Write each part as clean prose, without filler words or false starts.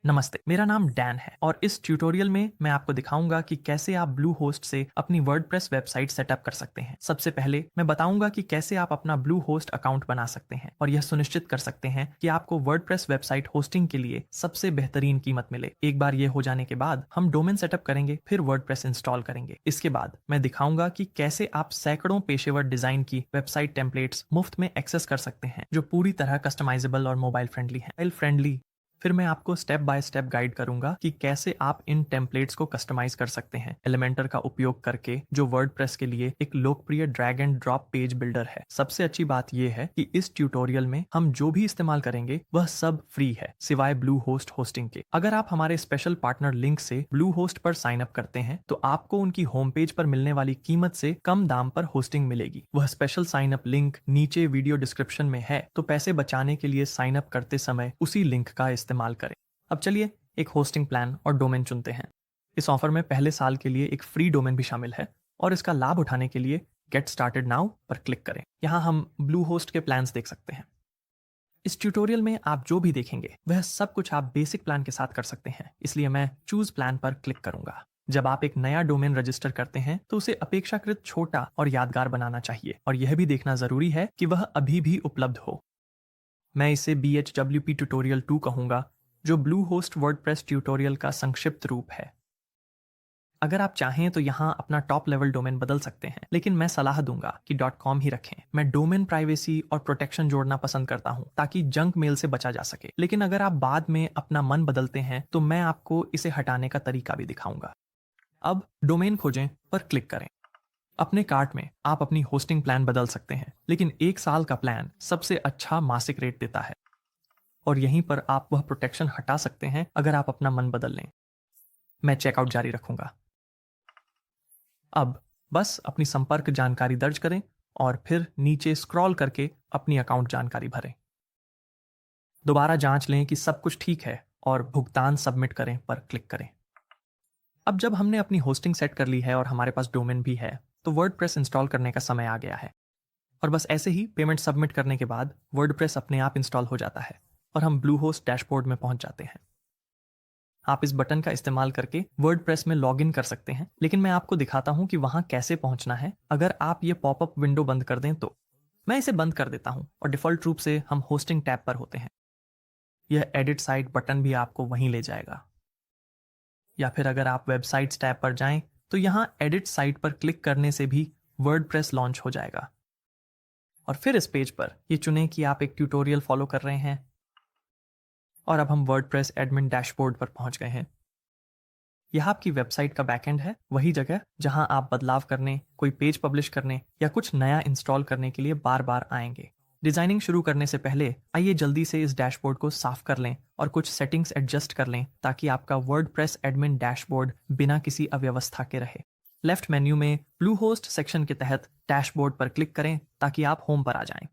नमस्ते, मेरा नाम डैन है और इस ट्यूटोरियल में मैं आपको दिखाऊंगा कि कैसे आप ब्लूहोस्ट से अपनी वर्डप्रेस वेबसाइट सेटअप कर सकते हैं। सबसे पहले मैं बताऊंगा कि कैसे आप अपना ब्लूहोस्ट अकाउंट बना सकते हैं और यह सुनिश्चित कर सकते हैं कि आपको वर्डप्रेस वेबसाइट होस्टिंग के लिए सबसे बेहतरीन कीमत मिले। एक बार ये हो जाने के बाद हम डोमेन सेटअप करेंगे, फिर वर्डप्रेस इंस्टॉल करेंगे। इसके बाद मैं दिखाऊंगा कि कैसे आप सैकड़ों पेशेवर डिजाइन की वेबसाइट टेम्पलेट्स मुफ्त में एक्सेस कर सकते हैं जो पूरी तरह कस्टमाइजेबल और मोबाइल फ्रेंडली। फिर मैं आपको स्टेप बाय स्टेप गाइड करूंगा कि कैसे आप इन टेम्पलेट्स को कस्टमाइज कर सकते हैं एलिमेंटर का उपयोग करके, जो वर्डप्रेस के लिए एक लोकप्रिय drag and drop page builder है। सबसे अच्छी बात यह है कि इस ट्यूटोरियल में हम जो भी इस्तेमाल करेंगे वह सब फ्री है, सिवाय ब्लूहोस्ट होस्टिंग के। अगर आप हमारे स्पेशल पार्टनर लिंक से ब्लूहोस्ट पर साइन अप करते हैं तो आपको उनकी होम पेज पर मिलने वाली कीमत से कम दाम पर होस्टिंग मिलेगी। वह स्पेशल साइन अप लिंक नीचे वीडियो डिस्क्रिप्शन में है, तो पैसे बचाने के लिए साइन अप करते समय उसी लिंक का इस्तेमाल करें। अब चलिए एक होस्टिंग प्लान और डोमेन चुनते हैं। इस ऑफर में पहले साल के लिए एक फ्री डोमेन भी शामिल है और इसका लाभ उठाने के लिए गेट स्टार्टेड नाउ पर क्लिक करें। यहाँ हम ब्लूहोस्ट के प्लान्स देख सकते हैं। इस ट्यूटोरियल में आप जो भी देखेंगे वह सब कुछ आप बेसिक प्लान के साथ कर सकते हैं, इसलिए मैं चूज प्लान पर क्लिक करूंगा। जब आप एक नया डोमेन रजिस्टर करते हैं तो उसे अपेक्षाकृत छोटा और यादगार बनाना चाहिए और यह भी देखना जरूरी है कि वह अभी भी उपलब्ध हो। मैं इसे BHWP ट्यूटोरियल 2 कहूंगा, जो ब्लूहोस्ट वर्डप्रेस ट्यूटोरियल का संक्षिप्त रूप है। अगर आप चाहें तो यहाँ अपना टॉप लेवल डोमेन बदल सकते हैं, लेकिन मैं सलाह दूंगा कि .com ही रखें। मैं डोमेन प्राइवेसी और प्रोटेक्शन जोड़ना पसंद करता हूँ ताकि जंक मेल से बचा जा सके, लेकिन अगर आप बाद में अपना मन बदलते हैं तो मैं आपको इसे हटाने का तरीका भी दिखाऊंगा। अब डोमेन खोजें पर क्लिक करें। अपने कार्ट में आप अपनी होस्टिंग प्लान बदल सकते हैं, लेकिन एक साल का प्लान सबसे अच्छा मासिक रेट देता है और यहीं पर आप वह प्रोटेक्शन हटा सकते हैं अगर आप अपना मन बदल लें। मैं चेकआउट जारी रखूंगा। अब बस अपनी संपर्क जानकारी दर्ज करें और फिर नीचे स्क्रॉल करके अपनी अकाउंट जानकारी भरें। दोबारा जांच लें कि सब कुछ ठीक है और भुगतान सबमिट करें पर क्लिक करें। अब जब हमने अपनी होस्टिंग सेट कर ली है और हमारे पास डोमेन भी है, तो वर्डप्रेस इंस्टॉल करने का समय आ गया है। और बस ऐसे ही पेमेंट सबमिट करने के बाद वर्डप्रेस अपने आप इंस्टॉल हो जाता है और हम ब्लूहोस्ट डैशबोर्ड में पहुंच जाते हैं। आप इस बटन का इस्तेमाल करके वर्डप्रेस में लॉगिन कर सकते हैं, लेकिन मैं आपको दिखाता हूं कि वहां कैसे पहुंचना है अगर आप ये पॉपअप विंडो बंद कर दें तो। मैं इसे बंद कर देता हूं और डिफॉल्ट रूप से हम होस्टिंग टैब पर होते हैं। यह एडिट साइट बटन भी आपको वहीं ले जाएगा, या फिर अगर आप वेबसाइट्स टैब पर जाएं तो यहां एडिट साइट पर क्लिक करने से भी वर्डप्रेस लॉन्च हो जाएगा। और फिर इस पेज पर ये चुनें कि आप एक ट्यूटोरियल फॉलो कर रहे हैं और अब हम वर्डप्रेस एडमिन डैशबोर्ड पर पहुंच गए हैं। यह आपकी वेबसाइट का बैकएंड है, वही जगह जहां आप बदलाव करने, कोई पेज पब्लिश करने या कुछ नया इंस्टॉल करने के लिए बार बार आएंगे। डिजाइनिंग शुरू करने से पहले आइए जल्दी से इस डैशबोर्ड को साफ कर लें और कुछ सेटिंग्स एडजस्ट कर लें ताकि आपका वर्डप्रेस एडमिन डैशबोर्ड बिना किसी अव्यवस्था के रहे। लेफ्ट मेन्यू में ब्लूहोस्ट सेक्शन के तहत डैशबोर्ड पर क्लिक करें ताकि आप होम पर आ जाएं।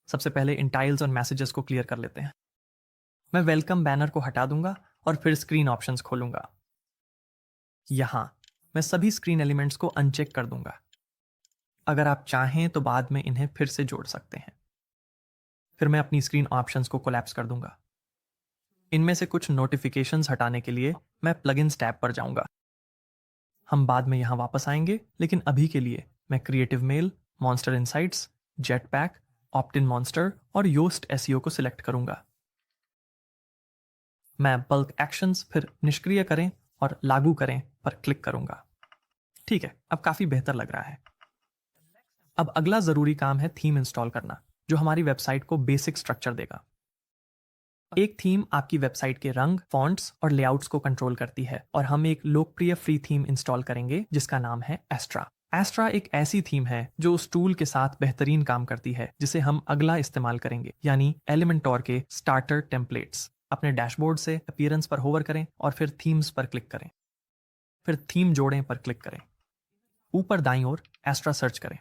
सबसे पहले इन टाइल्स और मैसेजेस को क्लियर कर लेते हैं। मैं वेलकम बैनर को हटा दूंगा और फिर स्क्रीन ऑप्शंस खोलूंगा। यहां मैं सभी स्क्रीन एलिमेंट्स को अनचेक कर दूंगा। अगर आप चाहें तो बाद में इन्हें फिर से जोड़ सकते हैं। फिर मैं अपनी स्क्रीन ऑप्शंस को कोलैप्स कर दूंगा। इनमें से कुछ नोटिफिकेशंस हटाने के लिए मैं प्लगइन्स टैब पर जाऊंगा। हम बाद में यहां वापस आएंगे, लेकिन अभी के लिए मैं Creative Mail, Monster Insights, Jetpack, Optin Monster और योस्ट एसईओ को सिलेक्ट करूंगा। मैं बल्क एक्शंस, फिर निष्क्रिय करें और लागू करें पर क्लिक करूंगा। ठीक है, अब काफी बेहतर लग रहा है। अब अगला जरूरी काम है थीम इंस्टॉल करना, जो हमारी वेबसाइट को बेसिक स्ट्रक्चर देगा। एक थीम आपकी वेबसाइट के रंग, फॉन्ट्स और लेआउट्स को कंट्रोल करती है और हम एक लोकप्रिय फ्री थीम इंस्टॉल करेंगे जिसका नाम है एस्ट्रा। एस्ट्रा एक ऐसी थीम है जो उस टूल के साथ बेहतरीन काम करती है जिसे हम अगला इस्तेमाल करेंगे, यानी एलिमेंटोर के स्टार्टर टेम्पलेट्स। अपने डैशबोर्ड से अपीयरेंस पर होवर करें और फिर थीम्स पर क्लिक करें। फिर थीम जोड़ें पर क्लिक करें। ऊपर दाईं ओर एस्ट्रा सर्च करें,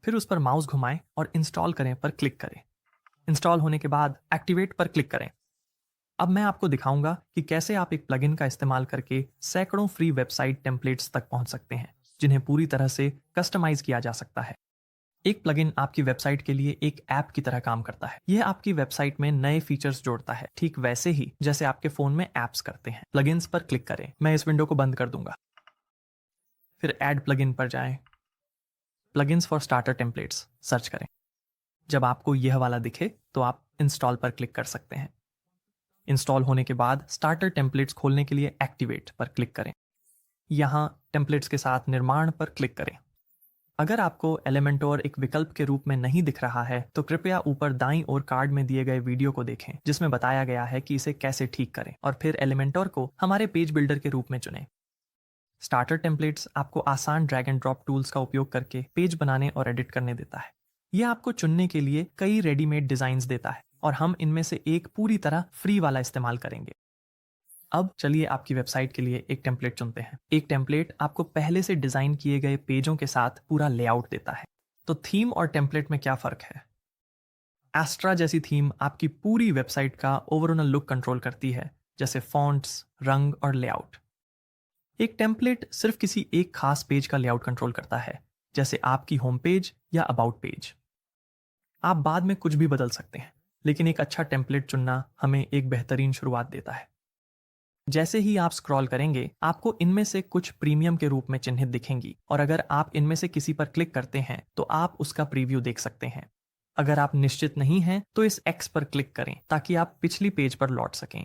फिर उस पर माउस घुमाएं और इंस्टॉल करें पर क्लिक करें। इंस्टॉल होने के बाद एक्टिवेट पर क्लिक करें। अब मैं आपको दिखाऊंगा कि कैसे आप एक प्लगइन का इस्तेमाल करके सैकड़ों फ्री वेबसाइट टेम्पलेट्स तक पहुंच सकते हैं, जिन्हें पूरी तरह से कस्टमाइज किया जा सकता है। एक प्लगइन आपकी वेबसाइट के लिए एक ऐप की तरह काम करता है। यह आपकी वेबसाइट में नए फीचर्स जोड़ता है, ठीक वैसे ही जैसे आपके फोन में ऐप्स करते हैं। प्लगइन्स पर क्लिक करें। मैं इस विंडो को बंद कर दूंगा। फिर ऐड प्लगइन पर जाएं। Plugins for starter templates search करें। जब आपको यह वाला दिखे तो आप इंस्टॉल पर क्लिक कर सकते हैं। इंस्टॉल होने के बाद स्टार्टर टेम्पलेट्स खोलने के लिए एक्टिवेट पर क्लिक करें। यहाँ टेम्पलेट्स के साथ निर्माण पर क्लिक करें। अगर आपको एलिमेंटोर एक विकल्प के रूप में नहीं दिख रहा है तो कृपया ऊपर दाईं ओर कार्ड में दिए गए वीडियो को देखें, जिसमें बताया गया है कि इसे कैसे ठीक करें, और फिर एलिमेंटोर को हमारे पेज बिल्डर के रूप में चुनें। स्टार्टर टेम्पलेट्स आपको आसान ड्रैग एंड ड्रॉप टूल्स का उपयोग करके पेज बनाने और एडिट करने देता है। यह आपको चुनने के लिए कई रेडीमेड डिजाइन्स देता है और हम इनमें से एक पूरी तरह फ्री वाला इस्तेमाल करेंगे। अब चलिए आपकी वेबसाइट के लिए एक टेम्पलेट चुनते हैं। एक टेम्पलेट आपको पहले से डिजाइन किए गए पेजों के साथ पूरा लेआउट देता है। तो थीम और टेम्पलेट में क्या फर्क है? एस्ट्रा जैसी थीम आपकी पूरी वेबसाइट का ओवरऑल लुक कंट्रोल करती है, जैसे फॉन्ट्स, रंग और लेआउट। एक टेम्पलेट सिर्फ किसी एक खास पेज का लेआउट कंट्रोल करता है, जैसे आपकी होम पेज या अबाउट पेज। आप बाद में कुछ भी बदल सकते हैं, लेकिन एक अच्छा टेम्पलेट चुनना हमें एक बेहतरीन शुरुआत देता है। जैसे ही आप स्क्रॉल करेंगे, आपको इनमें से कुछ प्रीमियम के रूप में चिन्हित दिखेंगी, और अगर आप इनमें से किसी पर क्लिक करते हैं तो आप उसका प्रीव्यू देख सकते हैं। अगर आप निश्चित नहीं हैं तो इस एक्स पर क्लिक करें ताकि आप पिछली पेज पर लौट सकें।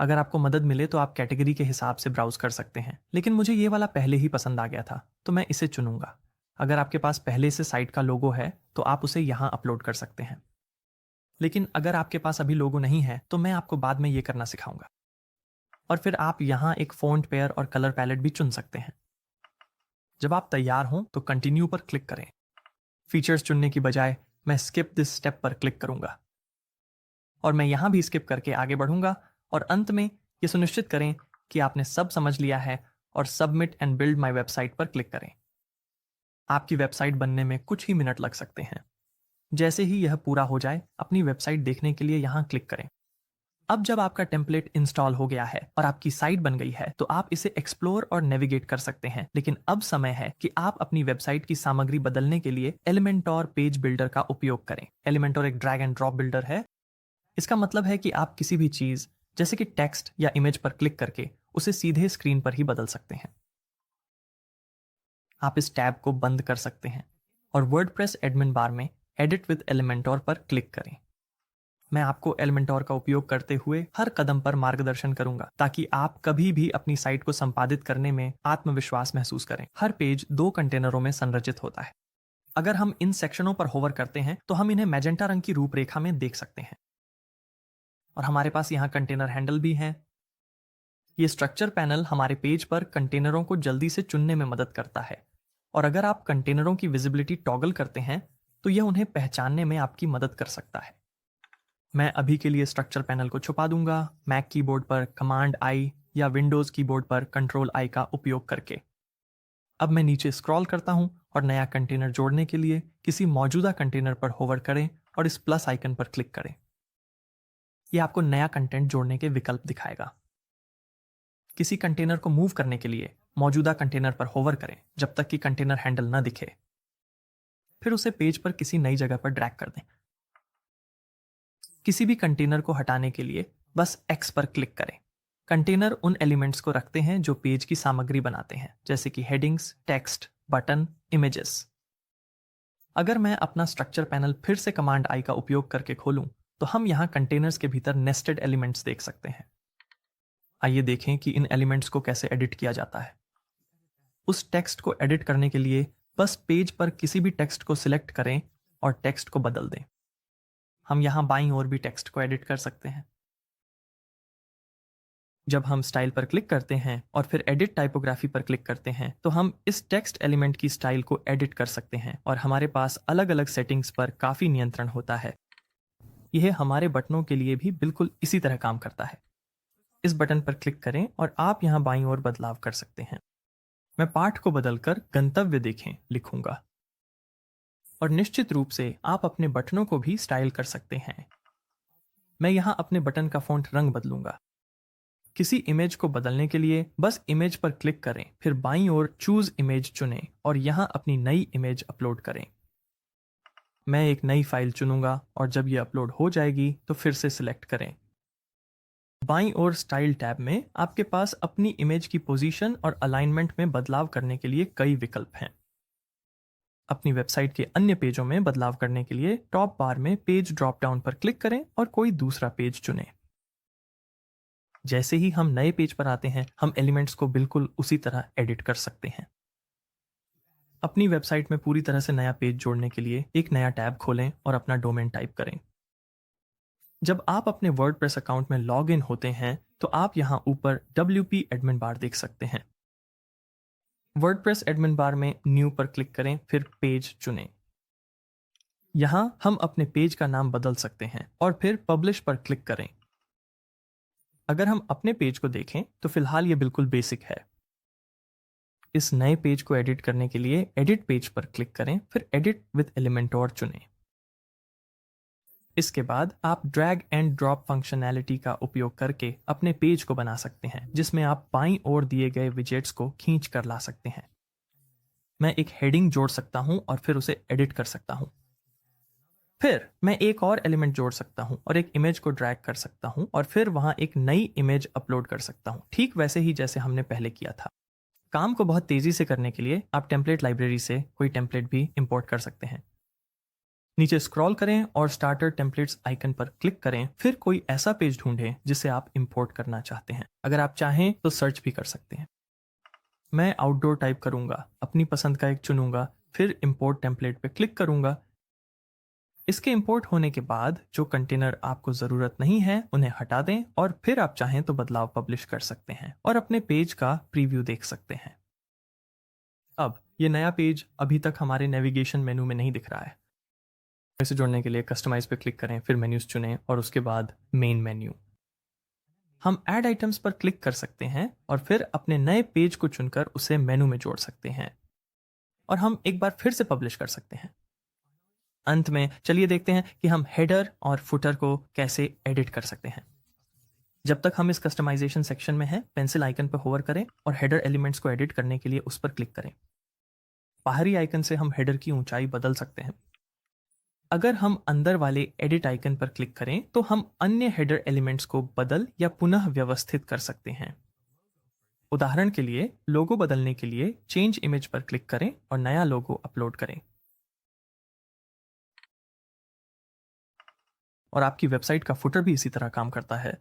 अगर आपको मदद मिले तो आप कैटेगरी के हिसाब से ब्राउज कर सकते हैं, लेकिन मुझे ये वाला पहले ही पसंद आ गया था तो मैं इसे चुनूंगा। अगर आपके पास पहले से साइट का लोगो है तो आप उसे यहाँ अपलोड कर सकते हैं, लेकिन अगर आपके पास अभी लोगो नहीं है तो मैं आपको बाद में ये करना सिखाऊंगा। और फिर आप यहाँ एक फ़ॉन्ट पेयर और कलर पैलेट भी चुन सकते हैं। जब आप तैयार हों तो कंटिन्यू पर क्लिक करें। फीचर्स चुनने की बजाय मैं स्किप दिस स्टेप पर क्लिक करूंगा, और मैं यहाँ भी स्किप करके आगे बढ़ूंगा, और अंत में ये सुनिश्चित करें कि आपने सब समझ लिया है और submit and build my website पर क्लिक करें। आपकी वेबसाइट बनने में कुछ ही मिनट लग सकते हैं। जैसे ही यह पूरा हो जाए, अपनी वेबसाइट देखने के लिए यहाँ क्लिक करें। अब जब आपका टेम्पलेट इंस्टॉल हो गया है और आपकी साइट बन गई है तो आप इसे एक्सप्लोर और नेविगेट कर सकते हैं, लेकिन अब समय है कि आप अपनी वेबसाइट की सामग्री बदलने के लिए एलिमेंटोर पेज बिल्डर का उपयोग करें। एलिमेंटोर एक ड्रैग एंड ड्रॉप बिल्डर है। इसका मतलब है कि आप किसी भी चीज जैसे कि टेक्स्ट या इमेज पर क्लिक करके उसे सीधे स्क्रीन पर ही बदल सकते हैं। आप इस टैब को बंद कर सकते हैं और वर्डप्रेस एडमिन बार में एडिट विद एलिमेंटोर पर क्लिक करें। मैं आपको एलिमेंटोर का उपयोग करते हुए हर कदम पर मार्गदर्शन करूंगा ताकि आप कभी भी अपनी साइट को संपादित करने में आत्मविश्वास महसूस करें। हर पेज 2 कंटेनरों में संरचित होता है। अगर हम इन सेक्शनों पर होवर करते हैं तो हम इन्हें मैजेंटा रंग की रूपरेखा में देख सकते हैं, और हमारे पास यहाँ कंटेनर हैंडल भी हैं। ये स्ट्रक्चर पैनल हमारे पेज पर कंटेनरों को जल्दी से चुनने में मदद करता है, और अगर आप कंटेनरों की विजिबिलिटी टॉगल करते हैं तो यह उन्हें पहचानने में आपकी मदद कर सकता है। मैं अभी के लिए स्ट्रक्चर पैनल को छुपा दूंगा, मैक कीबोर्ड पर कमांड आई या विंडोज कीबोर्ड पर कंट्रोल आई का उपयोग करके। अब मैं नीचे स्क्रॉल करता हूं और नया कंटेनर जोड़ने के लिए किसी मौजूदा कंटेनर पर होवर करें और इस प्लस आइकन पर क्लिक करें। यह आपको नया कंटेंट जोड़ने के विकल्प दिखाएगा। किसी कंटेनर को मूव करने के लिए मौजूदा कंटेनर पर होवर करें जब तक कि कंटेनर हैंडल न दिखे। फिर उसे पेज पर किसी नई जगह पर ड्रैग कर दें। किसी भी कंटेनर को हटाने के लिए बस एक्स पर क्लिक करें। कंटेनर उन एलिमेंट्स को रखते हैं जो पेज की सामग्री बनाते हैं, जैसे कि हेडिंग्स, टेक्स्ट, बटन, इमेजेस। अगर मैं अपना स्ट्रक्चर पैनल फिर से कमांड आई का उपयोग करके खोलूं तो हम यहाँ कंटेनर्स के भीतर नेस्टेड एलिमेंट्स देख सकते हैं। आइए देखें कि इन एलिमेंट्स को कैसे एडिट किया जाता है। उस टेक्स्ट को एडिट करने के लिए बस पेज पर किसी भी टेक्स्ट को सिलेक्ट करें और टेक्स्ट को बदल दें। हम यहाँ बाईं ओर भी टेक्स्ट को एडिट कर सकते हैं। जब हम स्टाइल पर क्लिक करते हैं और फिर एडिट टाइपोग्राफी पर क्लिक करते हैं तो हम इस टेक्स्ट एलिमेंट की स्टाइल को एडिट कर सकते हैं, और हमारे पास अलग अलग सेटिंग्स पर काफ़ी नियंत्रण होता है। यह हमारे बटनों के लिए भी बिल्कुल इसी तरह काम करता है। इस बटन पर क्लिक करें और आप यहाँ बाईं ओर बदलाव कर सकते हैं। मैं पाठ को बदलकर गंतव्य देखें लिखूंगा, और निश्चित रूप से आप अपने बटनों को भी स्टाइल कर सकते हैं। मैं यहाँ अपने बटन का फ़ॉन्ट रंग बदलूंगा। किसी इमेज को बदलने के लिए बस इमेज पर क्लिक करें, फिर बाईं ओर चूज इमेज चुनें और यहाँ अपनी नई इमेज अपलोड करें। मैं एक नई फाइल चुनूंगा और जब ये अपलोड हो जाएगी तो फिर से सिलेक्ट करें। बाईं ओर स्टाइल टैब में आपके पास अपनी इमेज की पोजीशन और अलाइनमेंट में बदलाव करने के लिए कई विकल्प हैं। अपनी वेबसाइट के अन्य पेजों में बदलाव करने के लिए टॉप बार में पेज ड्रॉप डाउन पर क्लिक करें और कोई दूसरा पेज चुनें। जैसे ही हम नए पेज पर आते हैं, हम एलिमेंट्स को बिल्कुल उसी तरह एडिट कर सकते हैं। अपनी वेबसाइट में पूरी तरह से नया पेज जोड़ने के लिए एक नया टैब खोलें और अपना डोमेन टाइप करें। जब आप अपने वर्डप्रेस अकाउंट में लॉग इन होते हैं तो आप यहां ऊपर WP एडमिन बार देख सकते हैं। वर्डप्रेस एडमिन बार में न्यू पर क्लिक करें, फिर पेज चुनें। यहां हम अपने पेज का नाम बदल सकते हैं और फिर पब्लिश पर क्लिक करें। अगर हम अपने पेज को देखें तो फिलहाल ये बिल्कुल बेसिक है। इस नए पेज को एडिट करने के लिए एडिट पेज पर क्लिक करें, फिर एडिट विद एलिमेंटोर चुनें। इसके बाद आप ड्रैग एंड ड्रॉप फंक्शनैलिटी का उपयोग करके अपने पेज को बना सकते हैं, जिसमें आप बाईं ओर दिए गए विजेट्स को खींच कर ला सकते हैं। मैं एक हेडिंग जोड़ सकता हूं और फिर उसे एडिट कर सकता हूं। फिर मैं एक और एलिमेंट जोड़ सकता हूं और एक इमेज को ड्रैग कर सकता हूं और फिर वहां एक नई इमेज अपलोड कर सकता हूं, ठीक वैसे ही जैसे हमने पहले किया था। काम को बहुत तेजी से करने के लिए आप टेम्पलेट लाइब्रेरी से कोई टेम्पलेट भी इंपोर्ट कर सकते हैं। नीचे स्क्रॉल करें और स्टार्टर टेम्पलेट्स आइकन पर क्लिक करें, फिर कोई ऐसा पेज ढूंढें जिसे आप इंपोर्ट करना चाहते हैं। अगर आप चाहें तो सर्च भी कर सकते हैं। मैं आउटडोर टाइप करूंगा, अपनी पसंद का एक चुनूंगा, फिर इंपोर्ट टेम्पलेट पर क्लिक करूंगा। इसके इंपोर्ट होने के बाद जो कंटेनर आपको ज़रूरत नहीं है उन्हें हटा दें और फिर आप चाहें तो बदलाव पब्लिश कर सकते हैं और अपने पेज का प्रीव्यू देख सकते हैं। अब ये नया पेज अभी तक हमारे नेविगेशन मेनू में नहीं दिख रहा है। इसे जोड़ने के लिए कस्टमाइज पे क्लिक करें, फिर मेन्यूज चुनें और उसके बाद मेन मेन्यू। हम ऐड आइटम्स पर क्लिक कर सकते हैं और फिर अपने नए पेज को चुनकर उसे मेनू में जोड़ सकते हैं और हम एक बार फिर से पब्लिश कर सकते हैं। अंत में चलिए देखते हैं कि हम हेडर और फुटर को कैसे एडिट कर सकते हैं। जब तक हम इस कस्टमाइजेशन सेक्शन में हैं, पेंसिल आइकन पर होवर करें और हेडर एलिमेंट्स को एडिट करने के लिए उस पर क्लिक करें। बाहरी आइकन से हम हेडर की ऊंचाई बदल सकते हैं। अगर हम अंदर वाले एडिट आइकन पर क्लिक करें तो हम अन्य हेडर एलिमेंट्स को बदल या पुनः व्यवस्थित कर सकते हैं। उदाहरण के लिए लोगो बदलने के लिए चेंज इमेज पर क्लिक करें और नया लोगो अपलोड करें और आपकी वेबसाइट का फुटर भी इसी तरह काम करता है।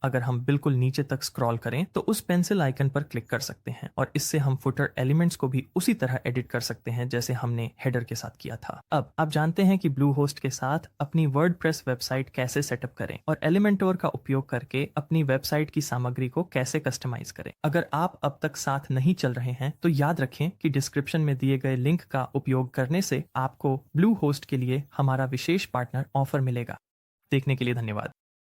अगर हम बिल्कुल नीचे तक स्क्रॉल करें तो उस पेंसिल आइकन पर क्लिक कर सकते हैं और इससे हम फुटर एलिमेंट्स को भी उसी तरह एडिट कर सकते हैं जैसे हमने हेडर के साथ किया था। अब आप जानते हैं कि ब्लू होस्ट के साथ अपनी वर्डप्रेस वेबसाइट कैसे सेटअप करें और एलिमेंटोर का उपयोग करके अपनी वेबसाइट की सामग्री को कैसे कस्टमाइज करें। अगर आप अब तक साथ नहीं चल रहे हैं तो याद रखें कि डिस्क्रिप्शन में दिए गए लिंक का उपयोग करने से आपको ब्लू होस्ट के लिए हमारा विशेष पार्टनर ऑफर मिलेगा। देखने के लिए धन्यवाद।